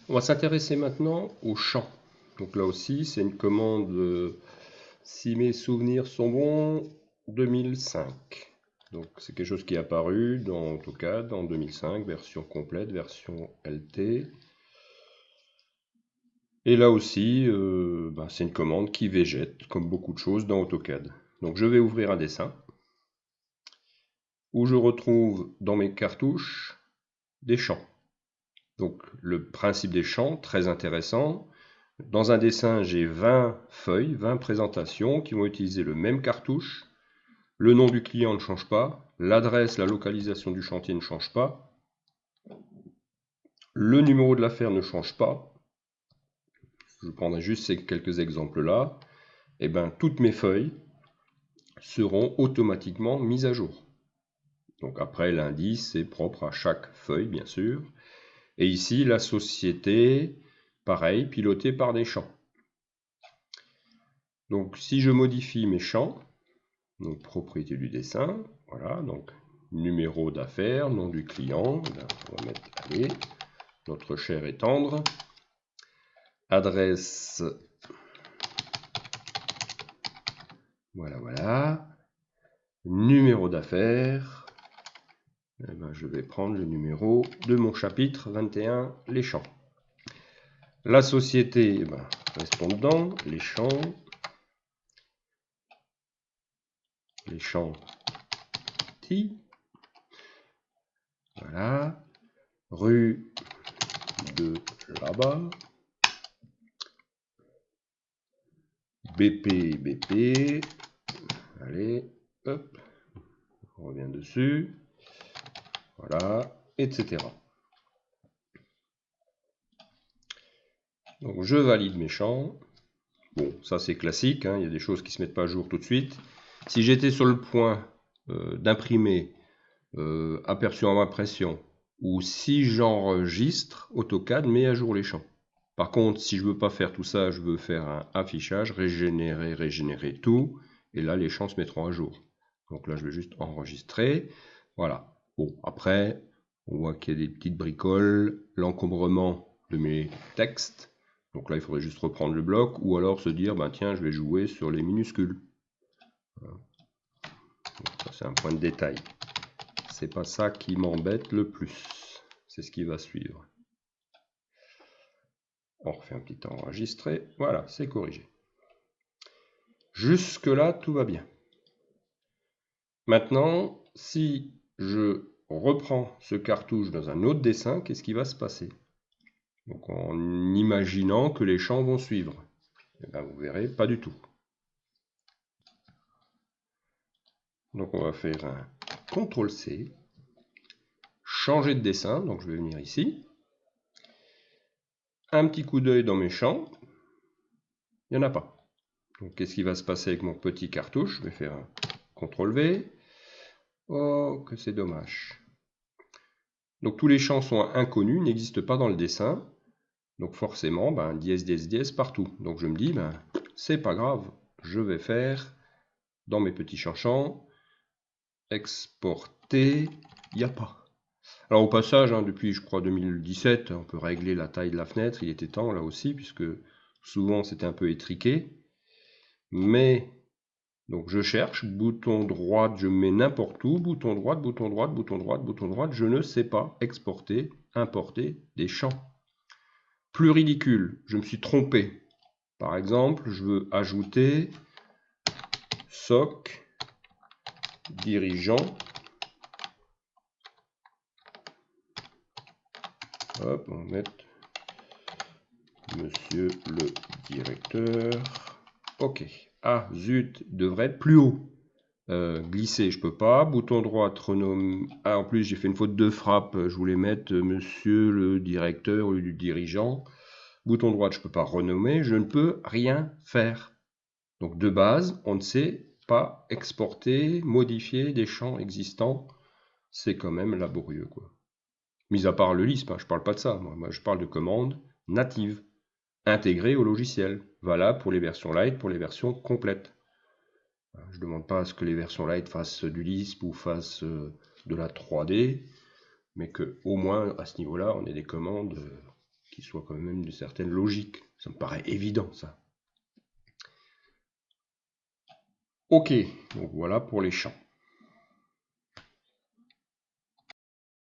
On va s'intéresser maintenant au champ. Donc là aussi, c'est une commande, si mes souvenirs sont bons, 2005. Donc c'est quelque chose qui est apparu dans AutoCAD en 2005, version complète, version LT. Et là aussi, c'est une commande qui végète, comme beaucoup de choses dans AutoCAD. Donc je vais ouvrir un dessin, où je retrouve dans mes cartouches des champs. Donc le principe des champs, très intéressant. Dans un dessin, j'ai 20 feuilles, 20 présentations qui vont utiliser le même cartouche. Le nom du client ne change pas. L'adresse, la localisation du chantier ne change pas. Le numéro de l'affaire ne change pas. Je prendrai juste ces quelques exemples-là. Et bien, toutes mes feuilles seront automatiquement mises à jour. Donc après, l'indice est propre à chaque feuille, bien sûr. Et ici, la société, pareil, pilotée par des champs. Donc si je modifie mes champs, donc propriété du dessin, voilà, donc numéro d'affaires, nom du client, là, on va mettre, allez, notre cher et tendre, adresse, voilà, numéro d'affaires, eh ben, je vais prendre le numéro de mon chapitre 21, les champs. La société, eh ben, restons dedans, les champs, voilà, rue de là-bas, BP, allez, hop, on revient dessus, voilà, etc. Donc je valide mes champs. Bon, ça c'est classique, hein, il y a des choses qui ne se mettent pas à jour tout de suite. Si j'étais sur le point d'imprimer, aperçu en impression, ou si j'enregistre, AutoCAD met à jour les champs. Par contre, si je ne veux pas faire tout ça, je veux faire un affichage, régénérer tout, et là les champs se mettront à jour. Donc là je vais juste enregistrer, voilà. Bon, après, on voit qu'il y a des petites bricoles, l'encombrement de mes textes. Donc là il faudrait juste reprendre le bloc, ou alors se dire, ben tiens, je vais jouer sur les minuscules. Voilà. Ça c'est un point de détail. C'est pas ça qui m'embête le plus. C'est ce qui va suivre. On refait un petit enregistré. Voilà, c'est corrigé. Jusque-là, tout va bien. Maintenant, si je reprends ce cartouche dans un autre dessin, qu'est-ce qui va se passer? Donc en imaginant que les champs vont suivre. Eh bien, vous verrez, pas du tout. Donc on va faire un CTRL-C, changer de dessin, donc je vais venir ici. Un petit coup d'œil dans mes champs, il n'y en a pas. Donc qu'est-ce qui va se passer avec mon petit cartouche? Je vais faire un CTRL-V. Oh, que c'est dommage. Donc tous les champs sont inconnus, n'existent pas dans le dessin. Donc forcément, dièse, dièse, dièse partout. Donc je me dis, c'est pas grave, je vais faire dans mes petits champs, exporter, il n'y a pas. Alors au passage, depuis je crois 2017, on peut régler la taille de la fenêtre, il était temps là aussi, puisque souvent c'était un peu étriqué. Mais, donc je cherche, bouton droit, je mets n'importe où, bouton droit, bouton droit, bouton droit, bouton droit, je ne sais pas exporter, importer des champs. Plus ridicule, je me suis trompé. Par exemple, je veux ajouter SOC dirigeant. Hop, on va mettre Monsieur le directeur. Ok. Ah, zut, devrait être plus haut. Glisser, je peux pas. Bouton droit, renome. Ah, en plus, j'ai fait une faute de frappe. Je voulais mettre Monsieur le directeur au lieu du dirigeant. Bouton droit, je peux pas renommer. Je ne peux rien faire. Donc, de base, on ne sait pas exporter, modifier des champs existants. C'est quand même laborieux, quoi. Mis à part le Lisp, je parle pas de ça. Moi, je parle de commandes natives, intégrées au logiciel. Valable pour les versions light, pour les versions complètes. Je ne demande pas à ce que les versions light fassent du Lisp ou fassent de la 3D, mais qu'au moins à ce niveau-là, on ait des commandes qui soit quand même d'une certaine logique. Ça me paraît évident, ça. Ok, donc voilà pour les champs.